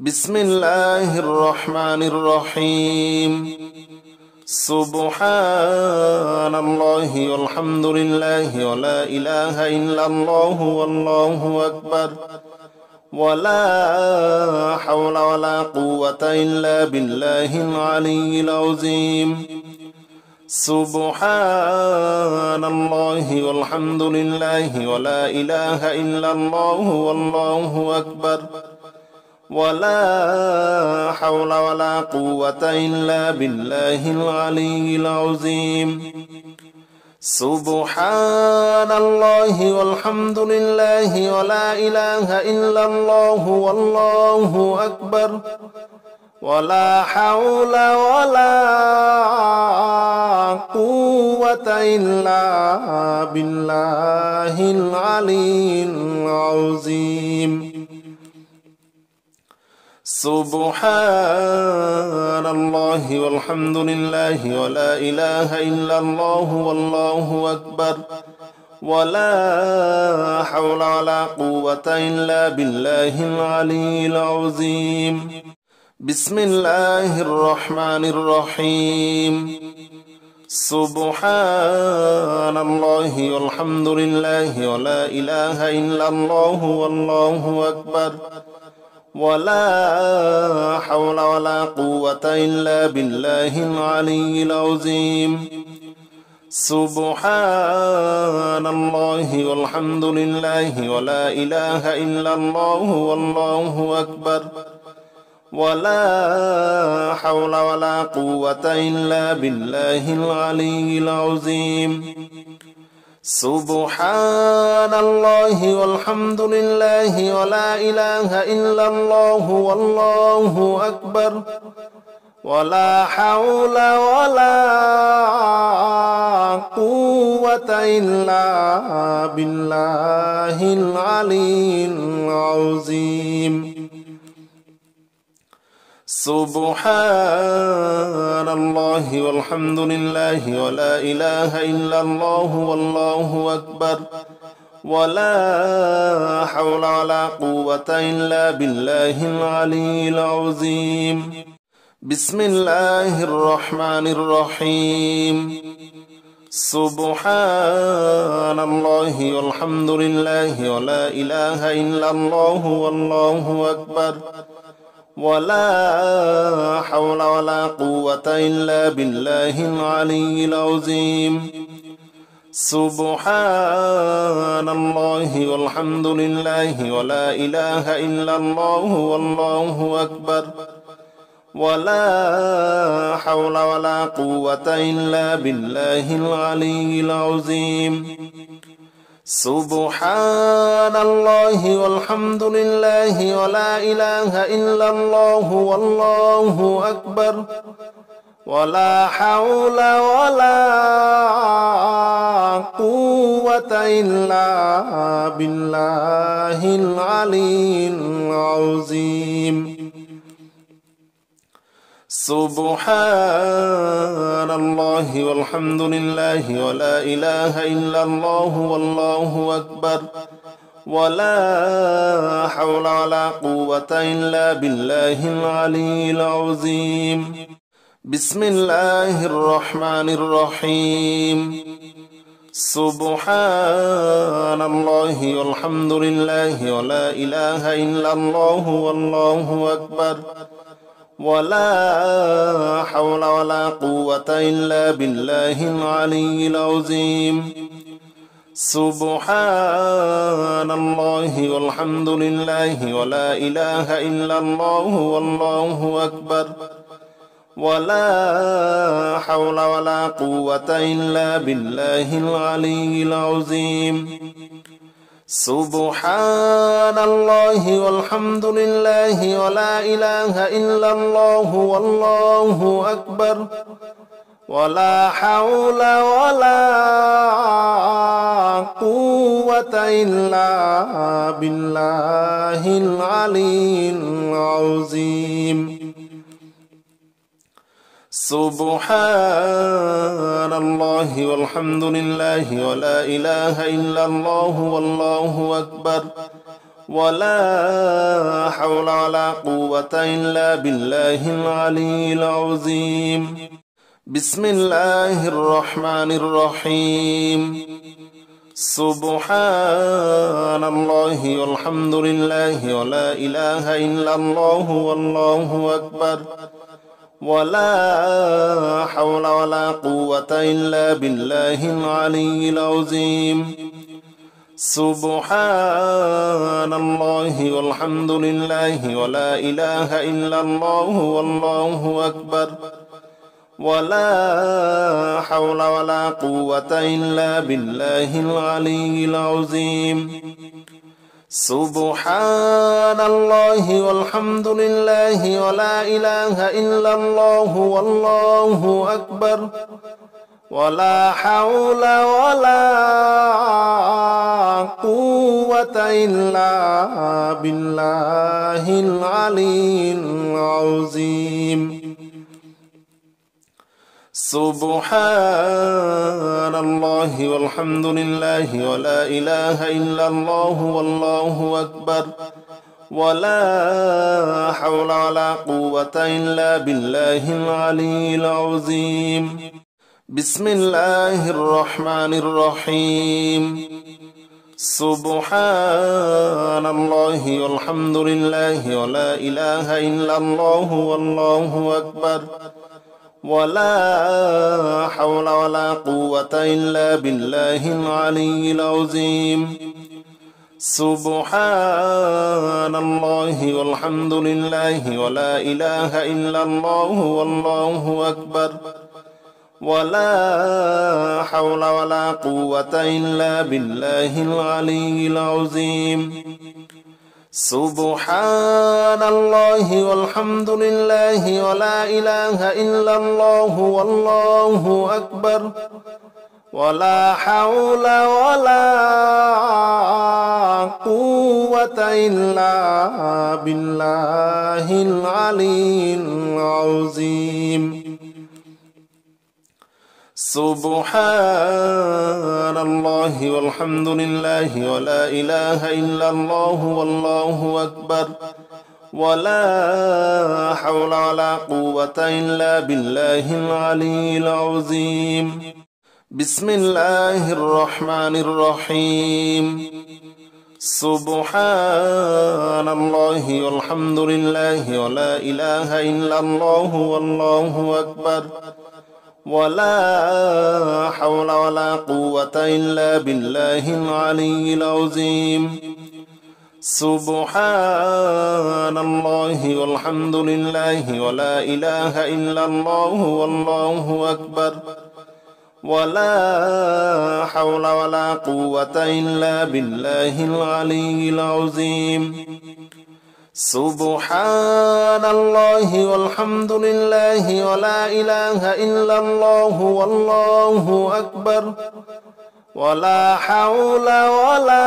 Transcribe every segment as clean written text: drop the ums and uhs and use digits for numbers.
بسم الله الرحمن الرحيم سبحان الله والحمد لله ولا إله إلا الله والله أكبر ولا حول ولا قوة إلا بالله العلي العظيم سبحان الله والحمد لله ولا إله إلا الله والله أكبر ولا حول ولا قوة إلا بالله العلي العظيم سبحان الله والحمد لله ولا إله إلا الله والله أكبر ولا حول ولا قوة إلا بالله العلي العظيم سبحان الله والحمد لله ولا إله إلا الله والله أكبر ولا حول ولا قوة إلا بالله العلي العظيم بسم الله الرحمن الرحيم سبحان الله والحمد لله ولا إله إلا الله والله أكبر ولا حول ولا قوة إلا بالله العلي العظيم سبحان الله والحمد لله ولا إله إلا الله والله أكبر ولا حول ولا قوة إلا بالله العلي العظيم سبحان الله والحمد لله ولا إله إلا الله والله أكبر ولا حول ولا قوة إلا بالله العلي العظيم سبحان الله والحمد لله ولا إله إلا الله والله أكبر ولا حول ولا قوة إلا بالله العلي العظيم بسم الله الرحمن الرحيم سبحان الله والحمد لله ولا إله إلا الله والله أكبر ولا حول ولا قوة إلا بالله العلي العظيم سبحان الله والحمد لله ولا إله إلا الله والله أكبر ولا حول ولا قوة إلا بالله العلي العظيم سبحان الله والحمد لله ولا إله إلا الله والله أكبر ولا حول ولا قوة إلا بالله العلي العظيم سبحان الله والحمد لله ولا إله إلا الله والله أكبر ولا حول ولا قوة إلا بالله العلي العظيم بسم الله الرحمن الرحيم سبحان الله والحمد لله ولا إله إلا الله والله أكبر ولا حول ولا قوة إلا بالله العلي العظيم سبحان الله والحمد لله ولا إله إلا الله والله أكبر ولا حول ولا قوة إلا بالله العلي العظيم سبحان الله والحمد لله ولا إله إلا الله والله أكبر ولا حول ولا قوة إلا بالله العلي العظيم سبحان الله والحمد لله ولا إله إلا الله والله أكبر ولا حول ولا قوة إلا بالله العلي العظيم بسم الله الرحمن الرحيم سبحان الله والحمد لله ولا إله إلا الله والله أكبر ولا حول ولا قوة إلا بالله العلي العظيم سبحان الله والحمد لله ولا إله إلا الله والله أكبر ولا حول ولا قوة إلا بالله العلي العظيم سبحان الله والحمد لله ولا إله إلا الله والله أكبر ولا حول ولا قوة إلا بالله العلي العظيم سبحان الله والحمد لله ولا إله إلا الله والله أكبر ولا حول ولا قوة إلا بالله العلي العظيم بسم الله الرحمن الرحيم سبحان الله والحمد لله ولا إله إلا الله والله أكبر ولا حول ولا قوة إلا بالله العلي العظيم سبحان الله والحمد لله ولا إله إلا الله والله أكبر ولا حول ولا قوة إلا بالله العلي العظيم سبحان الله والحمد لله ولا إله إلا الله والله أكبر ولا حول ولا قوة إلا بالله العلي العظيم سبحان الله والحمد لله ولا إله إلا الله والله أكبر ولا حول ولا قوة إلا بالله العلي العظيم بسم الله الرحمن الرحيم سبحان الله والحمد لله ولا إله إلا الله والله أكبر ولا حول ولا قوة إلا بالله العلي العظيم سبحان الله والحمد لله ولا إله إلا الله والله أكبر ولا حول ولا قوة إلا بالله العلي العظيم سبحان الله والحمد لله ولا إله إلا الله والله أكبر ولا حول ولا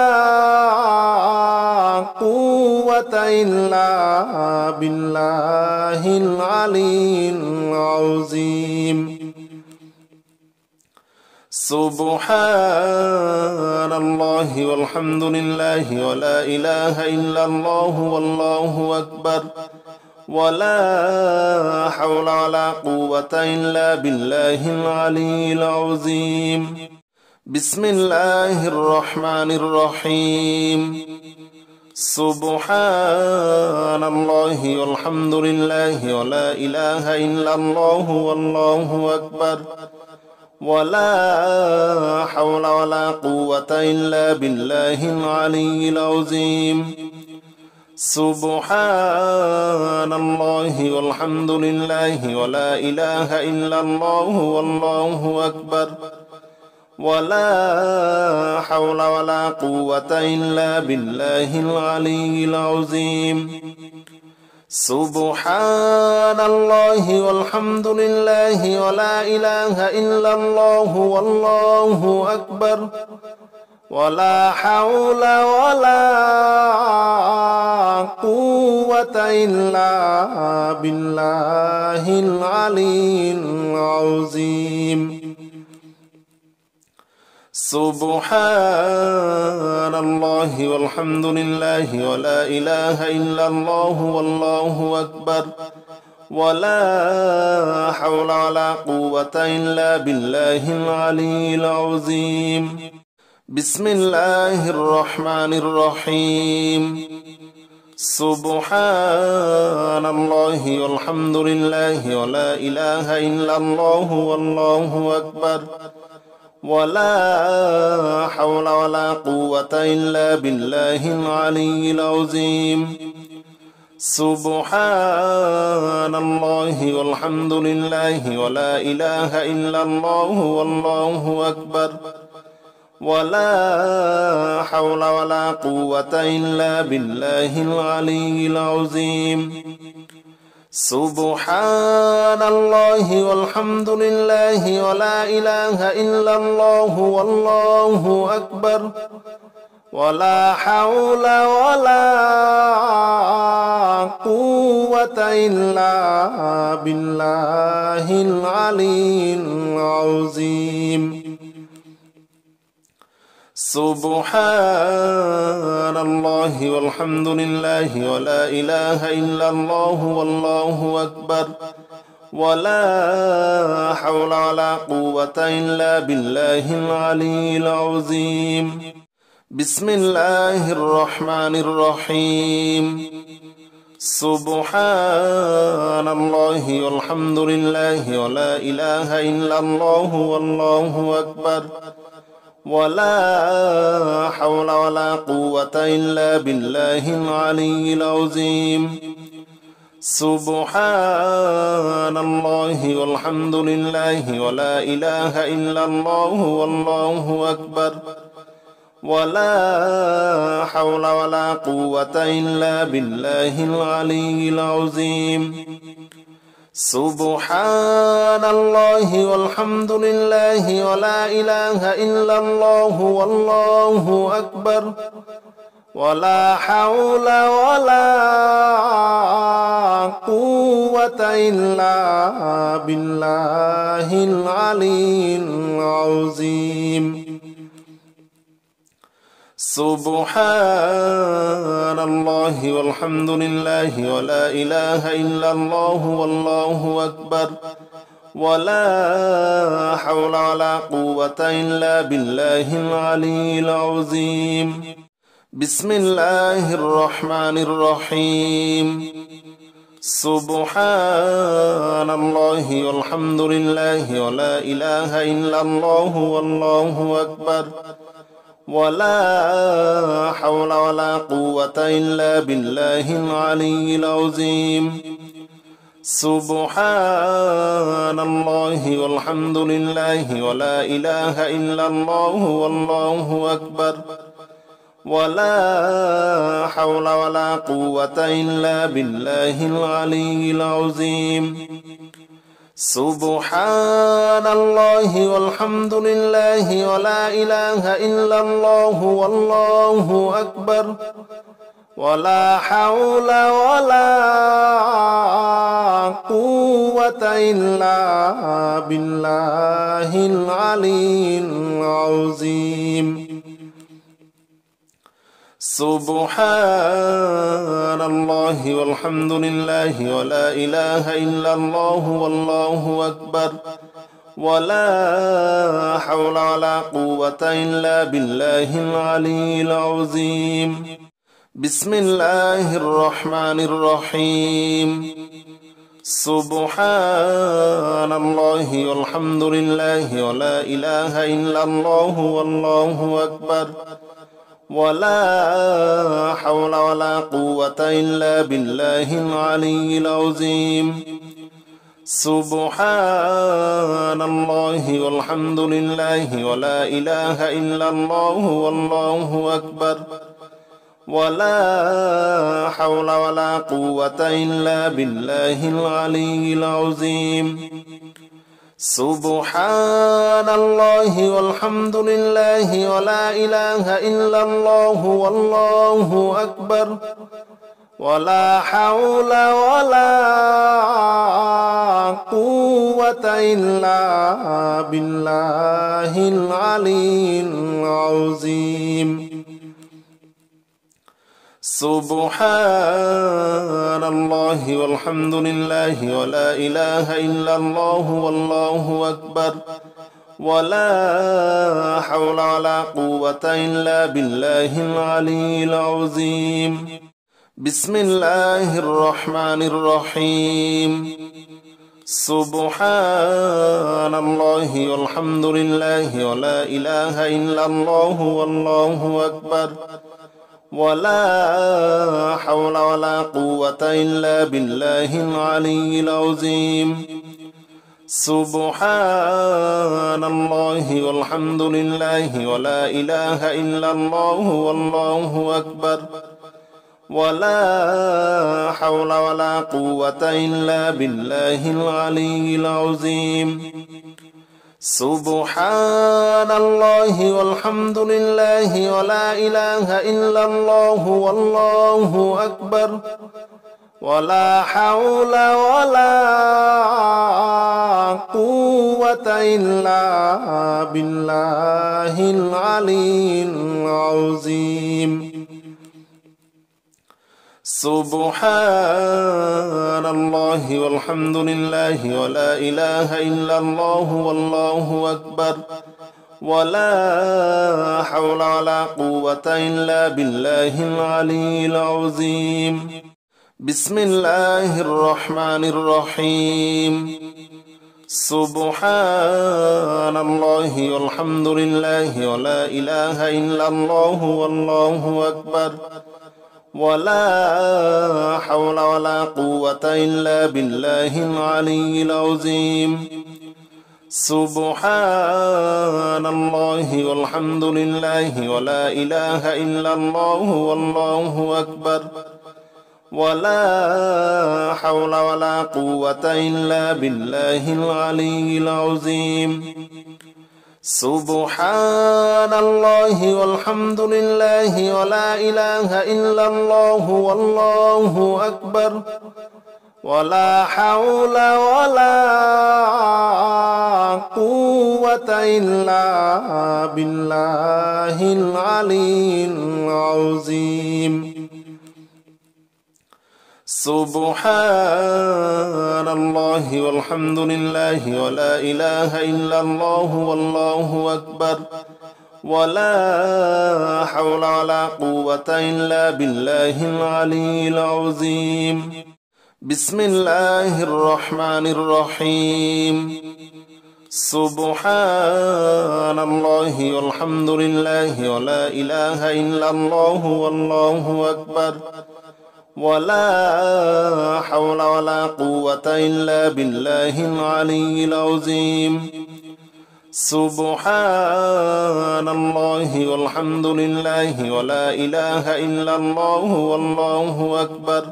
قوة إلا بالله العلي العظيم سبحان الله والحمد لله ولا إله إلا الله والله أكبر ولا حول ولا قوة إلا بالله العلي العظيم بسم الله الرحمن الرحيم سبحان الله والحمد لله ولا إله إلا الله والله أكبر ولا حول ولا قوة إلا بالله العلي العظيم سبحان الله والحمد لله ولا إله إلا الله والله أكبر ولا حول ولا قوة إلا بالله العلي العظيم سبحان الله والحمد لله ولا إله إلا الله والله أكبر ولا حول ولا قوة إلا بالله العلي العظيم سبحان الله والحمد لله ولا إله إلا الله والله أكبر ولا حول ولا قوة إلا بالله العلي العظيم بسم الله الرحمن الرحيم سبحان الله والحمد لله ولا إله إلا الله والله أكبر ولا حول ولا قوة إلا بالله العلي العظيم سبحان الله والحمد لله ولا إله إلا الله والله أكبر ولا حول ولا قوة إلا بالله العلي العظيم سبحان الله والحمد لله ولا إله إلا الله والله أكبر ولا حول ولا قوة إلا بالله العلي العظيم سبحان الله والحمد لله ولا إله إلا الله والله أكبر ولا حول ولا قوة إلا بالله العلي العظيم بسم الله الرحمن الرحيم سبحان الله والحمد لله ولا إله إلا الله والله أكبر ولا حول ولا قوة إلا بالله العلي العظيم سبحان الله والحمد لله ولا إله إلا الله والله أكبر ولا حول ولا قوة إلا بالله العلي العظيم سبحان الله والحمد لله ولا إله إلا الله والله أكبر ولا حول ولا قوة إلا بالله العلي العظيم سبحان الله والحمد لله ولا إله إلا الله والله أكبر ولا حول ولا قوة إلا بالله العلي العظيم بسم الله الرحمن الرحيم سبحان الله والحمد لله ولا إله إلا الله والله أكبر ولا حول ولا قوة إلا بالله العلي العظيم سبحان الله والحمد لله ولا إله إلا الله والله أكبر ولا حول ولا قوة إلا بالله العلي العظيم سبحان الله والحمد لله ولا إله إلا الله والله أكبر ولا حول ولا قوة إلا بالله العلي العظيم سبحان الله والحمد لله ولا إله إلا الله والله أكبر ولا حول ولا قوة إلا بالله العلي العظيم بسم الله الرحمن الرحيم سبحان الله والحمد لله ولا إله إلا الله والله أكبر ولا حول ولا قوة إلا بالله العلي العظيم سبحان الله والحمد لله ولا إله إلا الله والله أكبر ولا حول ولا قوة إلا بالله العلي العظيم سبحان الله والحمد لله ولا إله إلا الله والله أكبر ولا حول ولا قوة إلا بالله العلي العظيم سبحان الله والحمد لله ولا إله إلا الله والله أكبر ولا حول ولا قوة إلا بالله العلي العظيم بسم الله الرحمن الرحيم سبحان الله والحمد لله ولا إله إلا الله والله أكبر ولا حول ولا قوة إلا بالله العلي العظيم سبحان الله والحمد لله ولا إله إلا الله والله أكبر ولا حول ولا قوة إلا بالله العلي العظيم سبحان الله والحمد لله ولا إله إلا الله والله أكبر ولا حول ولا قوة إلا بالله العلي العظيم سبحان الله والحمد لله ولا إله إلا الله والله أكبر ولا حول ولا قوة إلا بالله العلي العظيم بسم الله الرحمن الرحيم سبحان الله والحمد لله ولا إله إلا الله والله أكبر ولا حول ولا قوة إلا بالله العلي العظيم سبحان الله والحمد لله ولا إله إلا الله والله أكبر ولا حول ولا قوة إلا بالله العلي العظيم سبحان الله والحمد لله ولا إله إلا الله والله أكبر ولا حول ولا قوة إلا بالله العلي العظيم سبحان الله والحمد لله ولا إله إلا الله والله أكبر ولا حول ولا قوة إلا بالله العلي العظيم بسم الله الرحمن الرحيم سبحان الله والحمد لله ولا إله إلا الله والله أكبر ولا حول ولا قوة إلا بالله العلي العظيم سبحان الله والحمد لله ولا إله إلا الله والله أكبر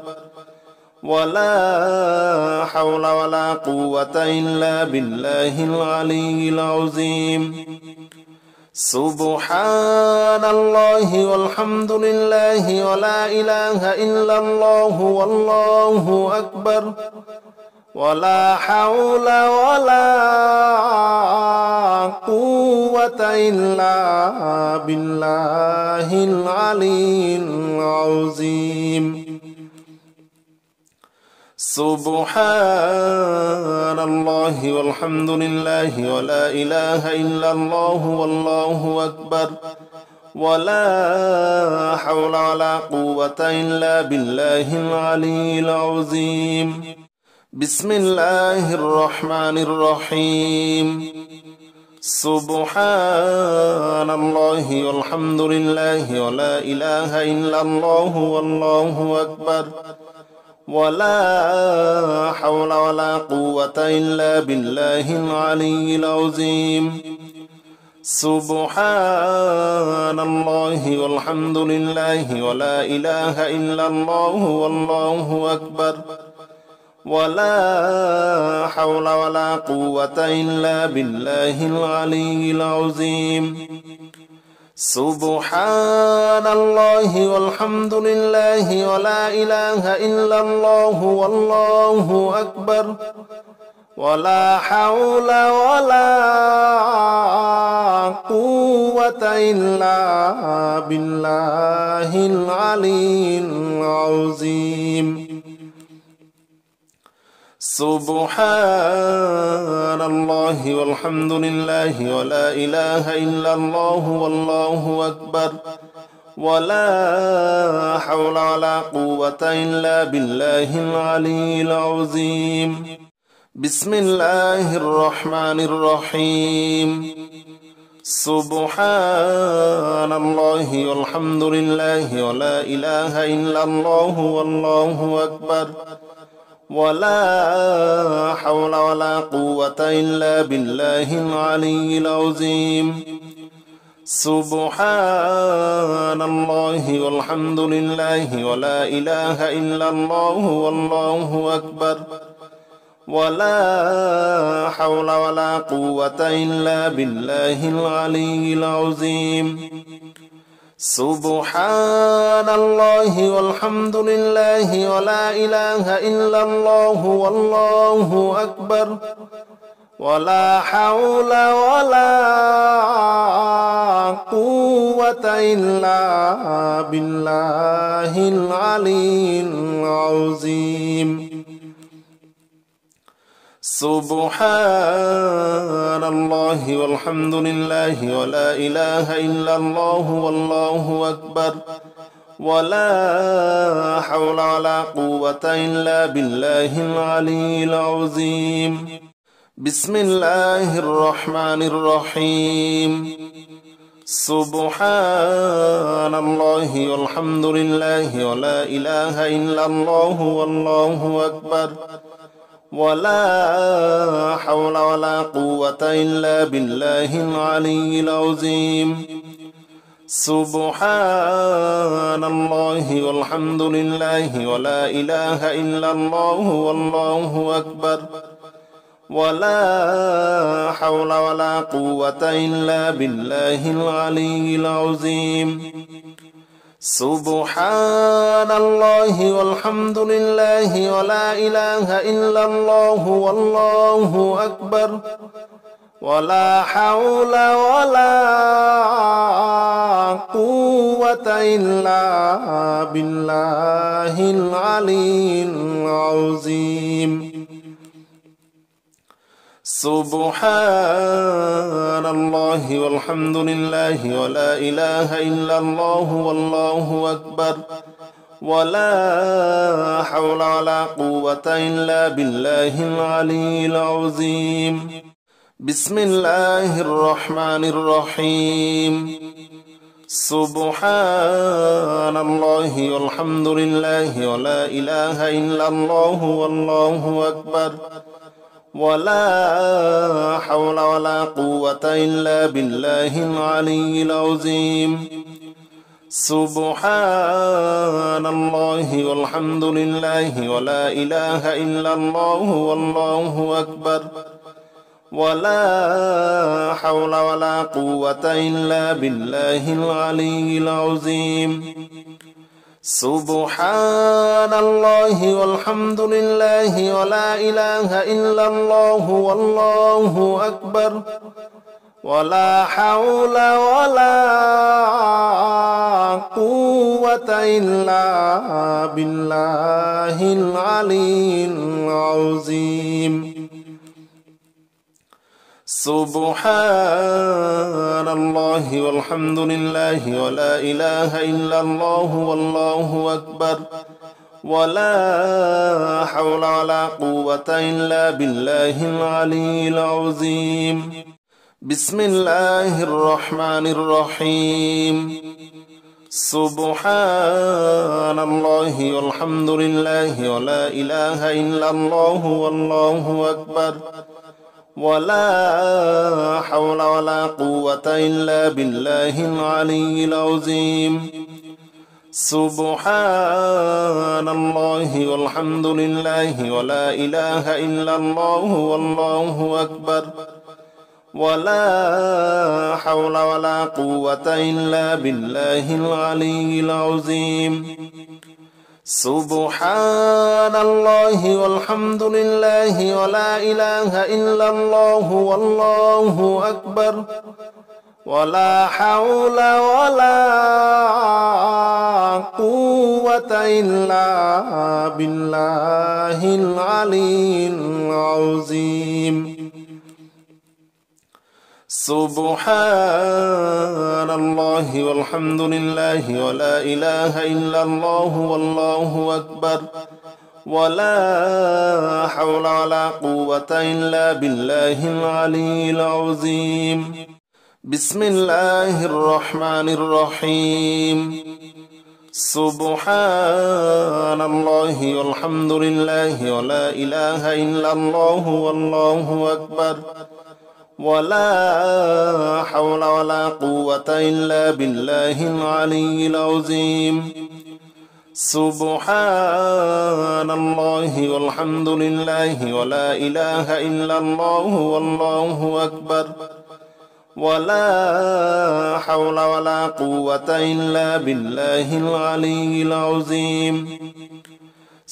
ولا حول ولا قوة إلا بالله العلي العظيم سبحان الله والحمد لله ولا إله إلا الله والله أكبر ولا حول ولا قوة إلا بالله العلي العظيم سبحان الله والحمد لله ولا إله إلا الله والله أكبر ولا حول ولا قوة إلا بالله العلي العظيم بسم الله الرحمن الرحيم سبحان الله والحمد لله ولا إله إلا الله والله أكبر ولا حول ولا قوة إلا بالله العلي العظيم سبحان الله والحمد لله ولا إله إلا الله والله أكبر ولا حول ولا قوة إلا بالله العلي العظيم سبحان الله والحمد لله ولا إله إلا الله والله أكبر ولا حول ولا قوة إلا بالله العلي العظيم. سبحان الله والحمد لله ولا إله إلا الله والله أكبر ولا حول ولا قوة إلا بالله العلي العظيم. بسم الله الرحمن الرحيم. سبحان الله والحمد لله ولا إله إلا الله والله أكبر ولا حول ولا قوة إلا بالله العلي العظيم. سبحان الله والحمد لله ولا إله إلا الله والله أكبر ولا حول ولا قوة إلا بالله العلي العظيم. سبحان الله والحمد لله ولا إله إلا الله والله أكبر ولا حول ولا قوة إلا بالله العلي العظيم. سبحان الله والحمد لله ولا إله إلا الله والله أكبر ولا حول ولا قوة إلا بالله العلي العظيم. بسم الله الرحمن الرحيم. سبحان الله والحمد لله ولا إله إلا الله والله أكبر ولا حول ولا قوة إلا بالله العلي العظيم. سبحان الله والحمد لله ولا إله إلا الله والله أكبر ولا حول ولا قوة إلا بالله العلي العظيم. سبحان الله والحمد لله ولا إله إلا الله والله أكبر ولا حول ولا قوة إلا بالله العلي العظيم. سبحان الله والحمد لله ولا إله إلا الله والله أكبر ولا حول ولا قوة إلا بالله العلي العظيم. بسم الله الرحمن الرحيم. سبحان الله والحمد لله ولا إله إلا الله والله أكبر ولا حول ولا قوة إلا بالله العلي العظيم. سبحان الله والحمد لله ولا إله إلا الله والله أكبر ولا حول ولا قوة إلا بالله العلي العظيم. سبحان الله والحمد لله ولا إله إلا الله والله أكبر ولا حول ولا قوة إلا بالله العلي العظيم. سبحان الله والحمد لله ولا إله إلا الله والله أكبر ولا حول ولا قوة إلا بالله العلي العظيم. بسم الله الرحمن الرحيم. سبحان الله والحمد لله ولا إله إلا الله والله أكبر ولا حول ولا قوة إلا بالله العلي العظيم. سبحان الله والحمد لله ولا إله إلا الله والله أكبر ولا حول ولا قوة إلا بالله العلي العظيم. سبحان الله والحمد لله ولا إله إلا الله والله أكبر ولا حول ولا قوة إلا بالله العلي العظيم سبحان الله والحمد لله ولا إله إلا الله والله أكبر ولا حول ولا قوة إلا بالله العلي العظيم بسم الله الرحمن الرحيم سبحان الله والحمد لله ولا إله إلا الله والله أكبر ولا حول ولا قوة إلا بالله العلي العظيم سبحان الله والحمد لله ولا إله إلا الله والله أكبر ولا حول ولا قوة إلا بالله العلي العظيم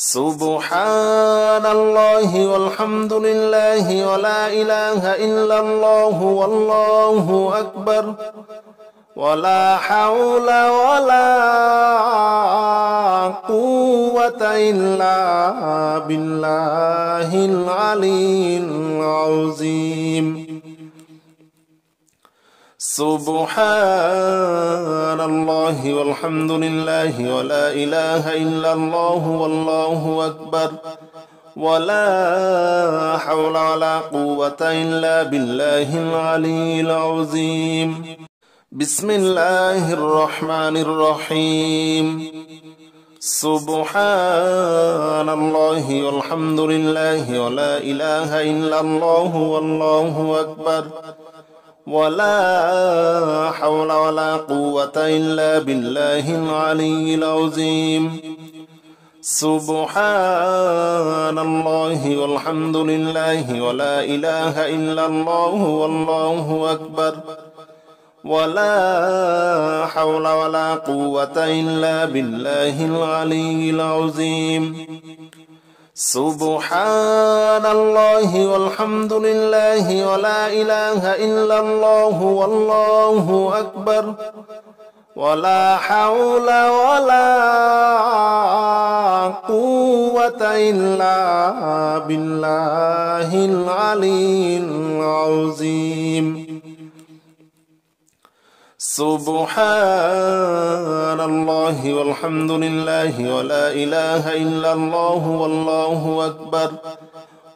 سبحان الله والحمد لله ولا إله إلا الله والله أكبر ولا حول ولا قوة إلا بالله العلي العظيم سبحان الله والحمد لله ولا إله إلا الله والله أكبر ولا حول ولا قوة إلا بالله العلي العظيم بسم الله الرحمن الرحيم سبحان الله والحمد لله ولا إله إلا الله والله أكبر ولا حول ولا قوة إلا بالله العلي العظيم سبحان الله والحمد لله ولا إله إلا الله والله أكبر ولا حول ولا قوة إلا بالله العلي العظيم سبحان الله والحمد لله ولا إله إلا الله والله أكبر ولا حول ولا قوة إلا بالله العلي العظيم سبحان الله والحمد لله ولا إله إلا الله والله أكبر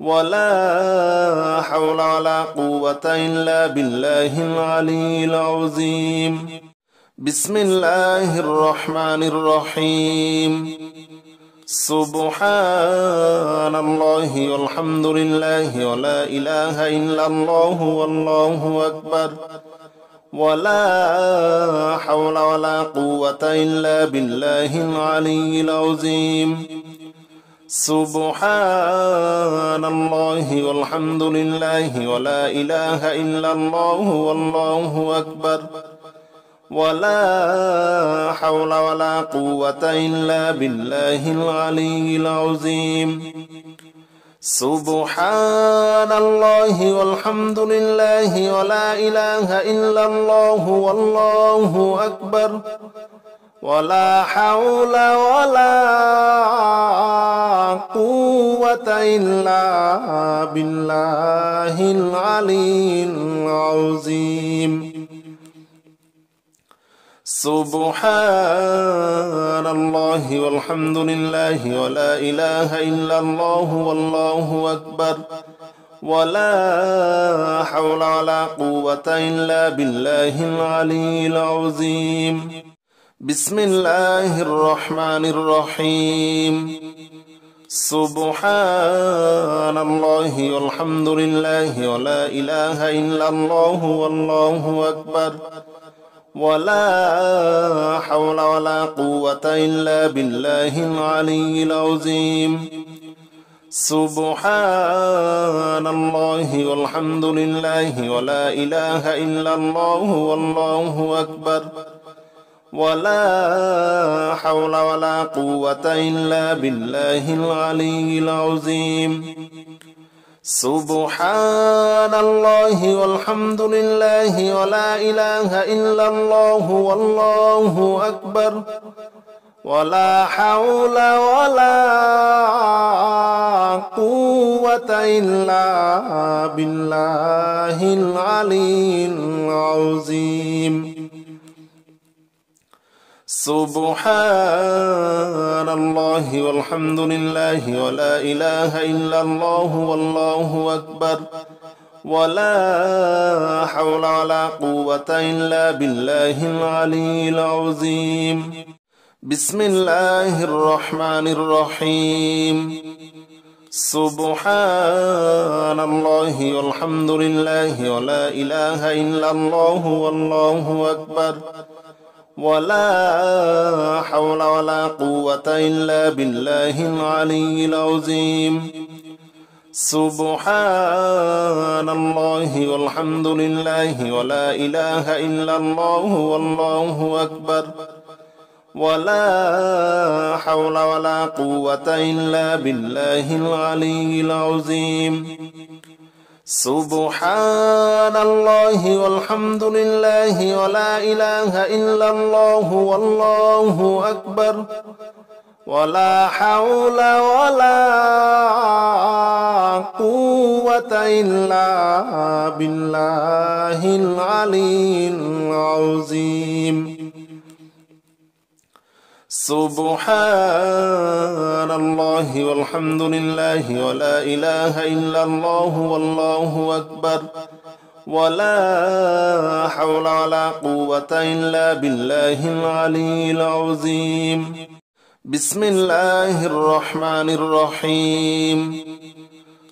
ولا حول ولا قوة إلا بالله العلي العظيم بسم الله الرحمن الرحيم سبحان الله والحمد لله ولا إله إلا الله والله أكبر ولا حول ولا قوة إلا بالله العلي العظيم سبحان الله والحمد لله ولا إله إلا الله والله أكبر ولا حول ولا قوة إلا بالله العلي العظيم سبحان الله والحمد لله ولا إله إلا الله والله أكبر ولا حول ولا قوة إلا بالله العلي العظيم سبحان الله والحمد لله ولا إله إلا الله والله أكبر ولا حول ولا قوة إلا بالله العلي العظيم بسم الله الرحمن الرحيم سبحان الله والحمد لله ولا إله إلا الله والله أكبر ولا حول ولا قوة إلا بالله العلي العظيم سبحان الله والحمد لله ولا إله إلا الله والله أكبر ولا حول ولا قوة إلا بالله العلي العظيم سبحان الله والحمد لله ولا إله إلا الله والله أكبر ولا حول ولا قوة إلا بالله العلي العظيم سبحان الله والحمد لله ولا إله إلا الله والله أكبر ولا حول ولا قوة إلا بالله العلي العظيم بسم الله الرحمن الرحيم سبحان الله والحمد لله ولا إله إلا الله والله أكبر ولا حول ولا قوة إلا بالله العلي العظيم سبحان الله والحمد لله ولا إله إلا الله والله أكبر ولا حول ولا قوة إلا بالله العلي العظيم سبحان الله والحمد لله ولا إله إلا الله والله أكبر ولا حول ولا قوة إلا بالله العلي العظيم سبحان الله والحمد لله ولا إله إلا الله والله أكبر ولا حول ولا قوة إلا بالله العلي العظيم بسم الله الرحمن الرحيم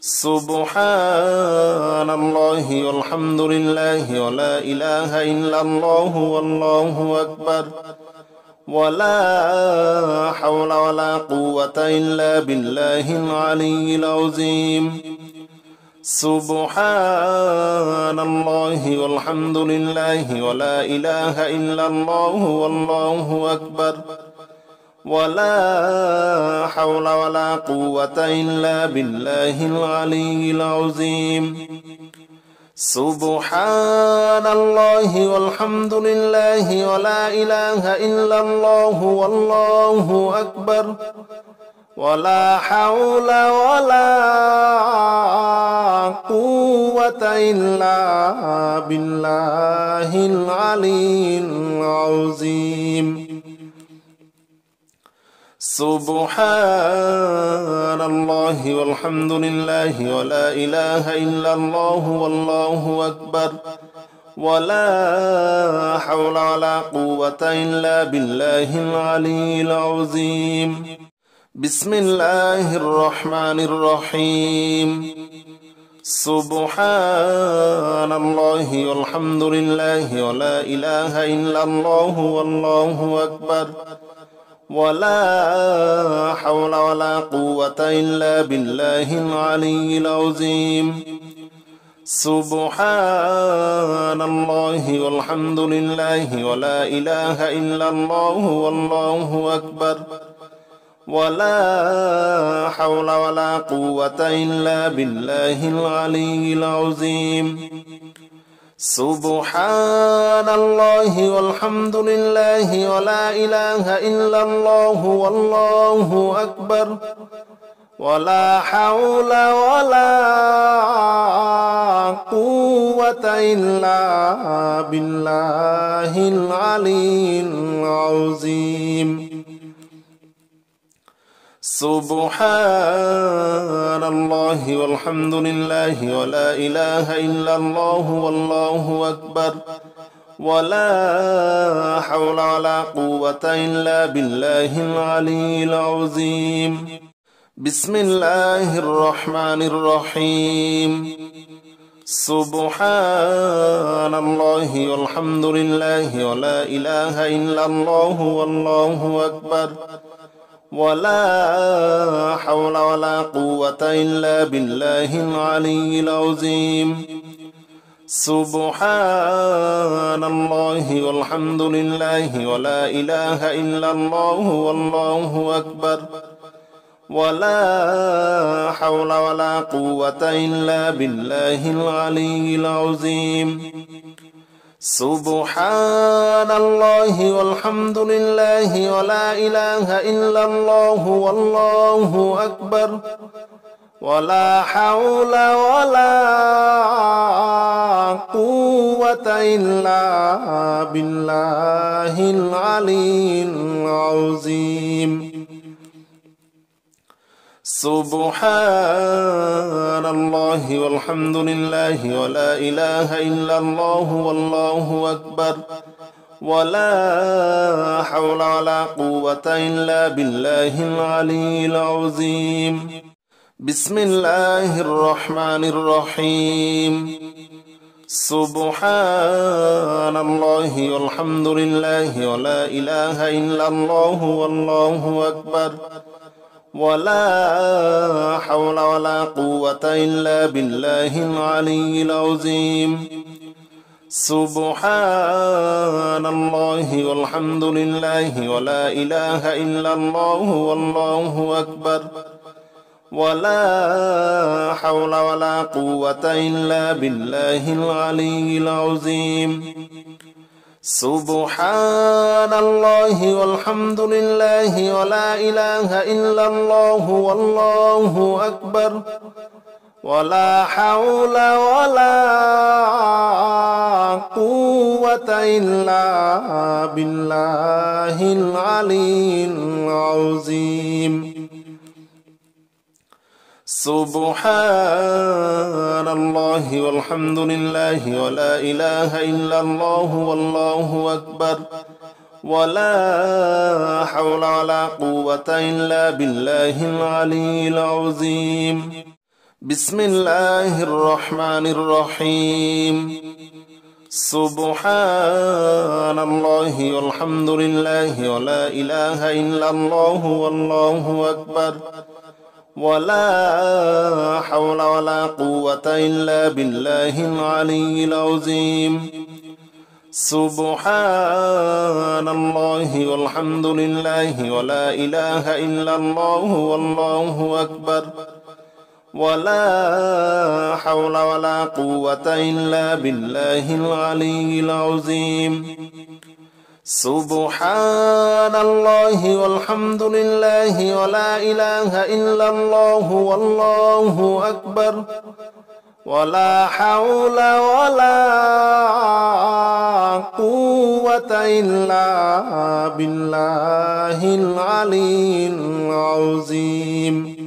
سبحان الله والحمد لله ولا إله إلا الله والله أكبر ولا حول ولا قوة إلا بالله العلي العظيم سبحان الله والحمد لله ولا إله إلا الله والله أكبر ولا حول ولا قوة إلا بالله العلي العظيم سبحان الله والحمد لله ولا إله إلا الله والله أكبر ولا حول ولا قوة إلا بالله العلي العظيم سبحان الله والحمد لله ولا إله إلا الله والله أكبر ولا حول ولا قوة إلا بالله العلي العظيم بسم الله الرحمن الرحيم سبحان الله والحمد لله ولا إله إلا الله والله أكبر ولا حول ولا قوة إلا بالله العلي العظيم سبحان الله والحمد لله ولا إله إلا الله والله أكبر ولا حول ولا قوة إلا بالله العلي العظيم سبحان الله والحمد لله ولا إله إلا الله والله أكبر ولا حول ولا قوة إلا بالله العلي العظيم سبحان الله والحمد لله ولا إله إلا الله والله أكبر ولا حول ولا قوة إلا بالله العلي العظيم بسم الله الرحمن الرحيم سبحان الله والحمد لله ولا إله إلا الله والله أكبر ولا حول ولا قوة إلا بالله العلي العظيم سبحان الله والحمد لله ولا إله إلا الله والله أكبر ولا حول ولا قوة إلا بالله العلي العظيم سبحان الله والحمد لله ولا إله إلا الله والله أكبر ولا حول ولا قوة إلا بالله العلي العظيم سبحان الله والحمد لله ولا إله إلا الله والله أكبر ولا حول ولا قوة إلا بالله العلي العظيم بسم الله الرحمن الرحيم سبحان الله والحمد لله ولا إله إلا الله والله أكبر ولا حول ولا قوة إلا بالله العلي العظيم سبحان الله والحمد لله ولا إله إلا الله والله أكبر ولا حول ولا قوة إلا بالله العلي العظيم سبحان الله والحمد لله ولا إله إلا الله والله أكبر ولا حول ولا قوة إلا بالله العلي العظيم سبحان الله والحمد لله ولا إله إلا الله والله أكبر ولا حول ولا قوة إلا بالله العلي العظيم بسم الله الرحمن الرحيم سبحان الله والحمد لله ولا إله إلا الله والله أكبر ولا حول ولا قوة إلا بالله العلي العظيم سبحان الله والحمد لله ولا إله إلا الله والله أكبر ولا حول ولا قوة إلا بالله العلي العظيم سبحان الله والحمد لله ولا إله إلا الله والله أكبر ولا حول ولا قوة إلا بالله العلي العظيم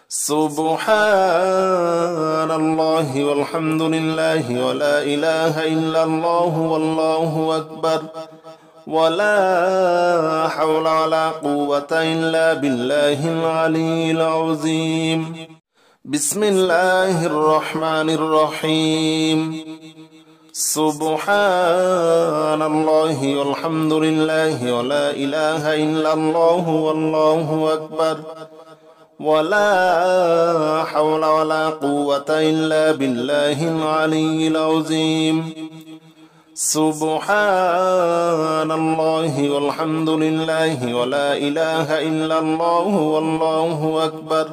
سبحان الله والحمد لله ولا إله إلا الله والله أكبر ولا حول ولا قوة إلا بالله العلي العظيم بسم الله الرحمن الرحيم سبحان الله والحمد لله ولا إله إلا الله والله أكبر ولا حول ولا قوة إلا بالله العلي العظيم سبحان الله والحمد لله ولا إله إلا الله والله أكبر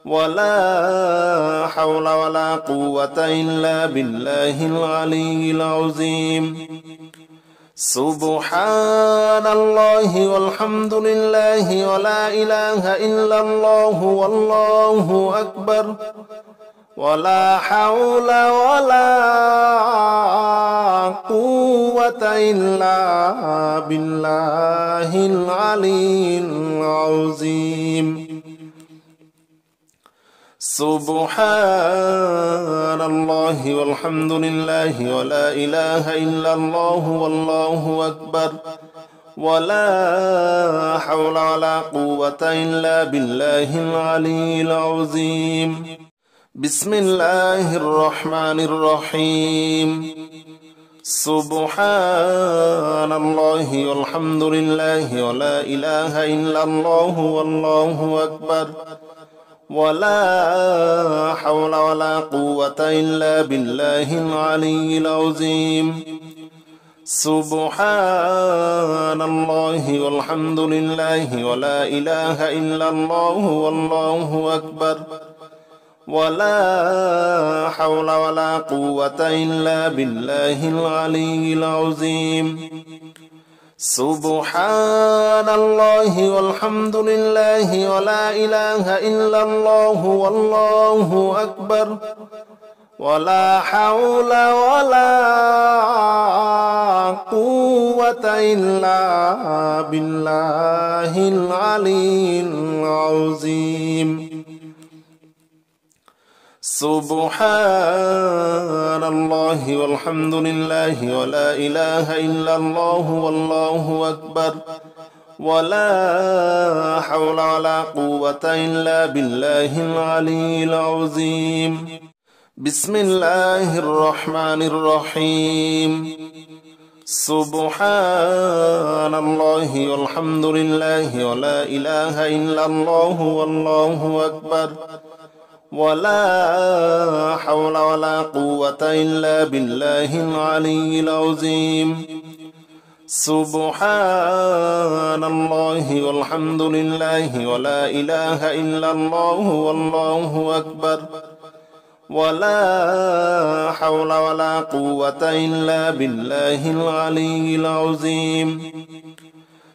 ولا حول ولا قوة إلا بالله العلي العظيم سبحان الله والحمد لله ولا إله إلا الله والله أكبر ولا حول ولا قوة إلا بالله العلي العظيم سبحان الله والحمد لله ولا إله إلا الله والله أكبر ولا حول ولا قوة إلا بالله العلي العظيم بسم الله الرحمن الرحيم سبحان الله والحمد لله ولا إله إلا الله والله أكبر ولا حول ولا قوة إلا بالله العلي العظيم سبحان الله والحمد لله ولا إله إلا الله والله أكبر ولا حول ولا قوة إلا بالله العلي العظيم سبحان الله والحمد لله ولا إله إلا الله والله أكبر ولا حول ولا قوة إلا بالله العلي العظيم سبحان الله والحمد لله ولا إله إلا الله والله أكبر ولا حول ولا قوة إلا بالله العلي العظيم بسم الله الرحمن الرحيم سبحان الله والحمد لله ولا إله إلا الله والله أكبر ولا حول ولا قوة إلا بالله العلي العظيم سبحان الله والحمد لله ولا إله إلا الله والله أكبر ولا حول ولا قوة إلا بالله العلي العظيم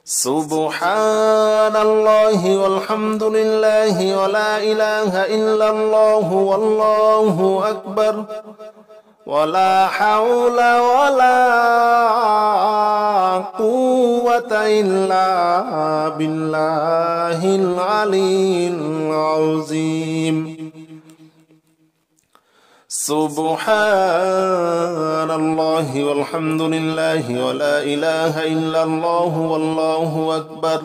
سبحان الله والحمد لله ولا إله إلا الله والله أكبر ولا حول ولا قوة إلا بالله العلي العظيم سبحان الله والحمد لله ولا إله إلا الله والله أكبر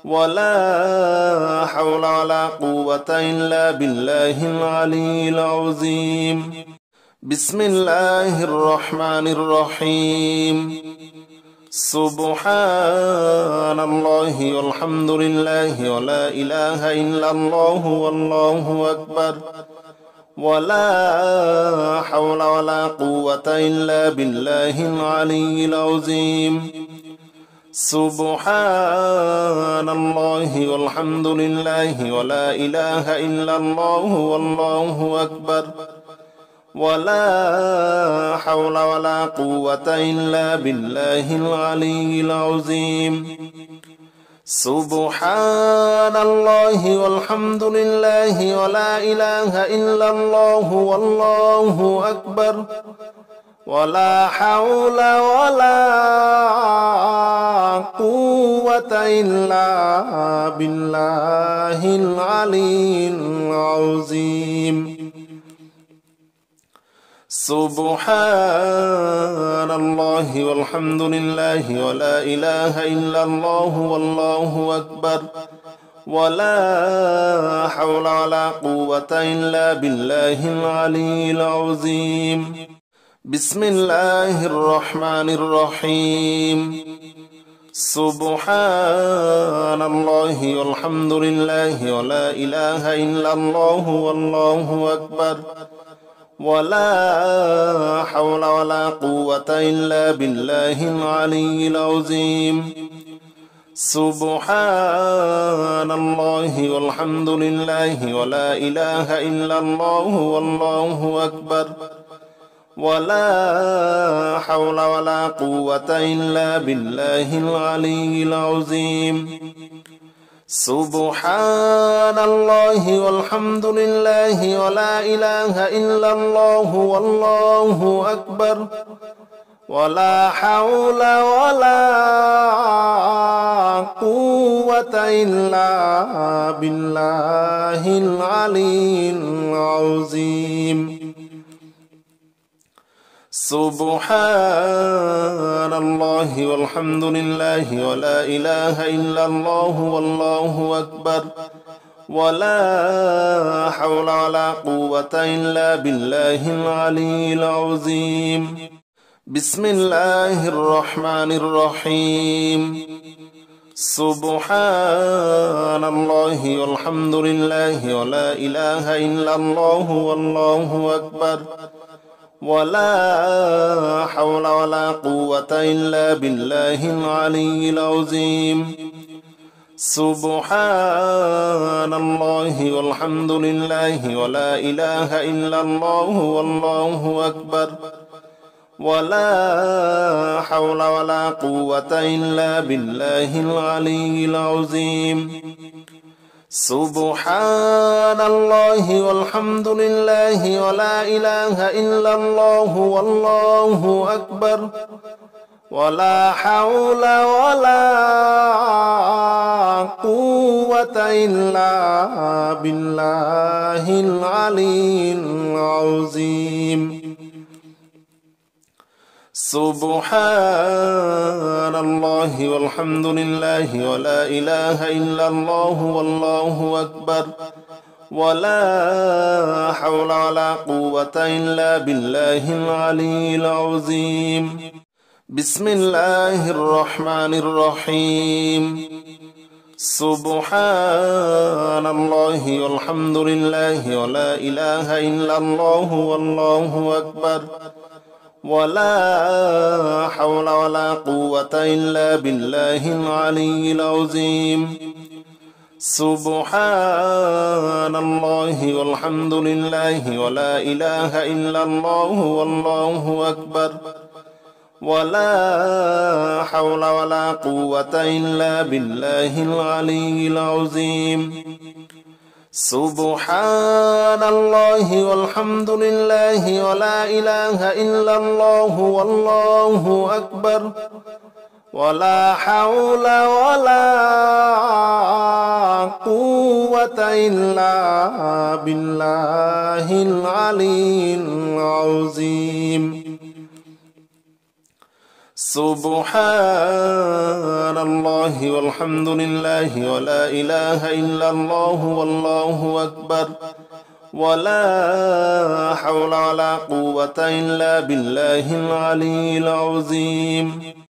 ولا حول ولا قوة إلا بالله العلي العظيم بسم الله الرحمن الرحيم سبحان الله والحمد لله ولا إله إلا الله والله أكبر ولا حول ولا قوة إلا بالله العلي العظيم سبحان الله والحمد لله ولا إله إلا الله والله أكبر ولا حول ولا قوة إلا بالله العلي العظيم سبحان الله والحمد لله ولا إله إلا الله والله أكبر ولا حول ولا قوة إلا بالله العلي العظيم سبحان الله والحمد لله ولا إله إلا الله والله أكبر ولا حول ولا قوة إلا بالله العلي العظيم بسم الله الرحمن الرحيم سبحان الله والحمد لله ولا إله إلا الله والله أكبر ولا حول ولا قوة إلا بالله العلي العظيم سبحان الله والحمد لله ولا إله إلا الله والله أكبر ولا حول ولا قوة إلا بالله العلي العظيم سبحان الله والحمد لله ولا إله إلا الله والله أكبر ولا حول ولا قوة إلا بالله العلي العظيم سبحان الله والحمد لله ولا إله إلا الله والله أكبر ولا حول ولا قوة إلا بالله العلي العظيم بسم الله الرحمن الرحيم سبحان الله والحمد لله ولا إله إلا الله والله أكبر ولا حول ولا قوة إلا بالله العلي العظيم سبحان الله والحمد لله ولا إله إلا الله والله أكبر ولا حول ولا قوة إلا بالله العلي العظيم سبحان الله والحمد لله ولا إله إلا الله والله أكبر ولا حول ولا قوة إلا بالله العلي العظيم سبحان الله والحمد لله ولا إله إلا الله والله أكبر ولا حول ولا قوة إلا بالله العلي العظيم بسم الله الرحمن الرحيم سبحان الله والحمد لله ولا إله إلا الله والله أكبر ولا حول ولا قوة إلا بالله العلي العظيم سبحان الله والحمد لله ولا إله إلا الله والله أكبر ولا حول ولا قوة إلا بالله العلي العظيم سبحان الله والحمد لله ولا إله إلا الله والله أكبر ولا حول ولا قوة إلا بالله العلي العظيم سبحان الله والحمد لله ولا إله إلا الله والله أكبر ولا حول ولا قوة إلا بالله العلي العظيم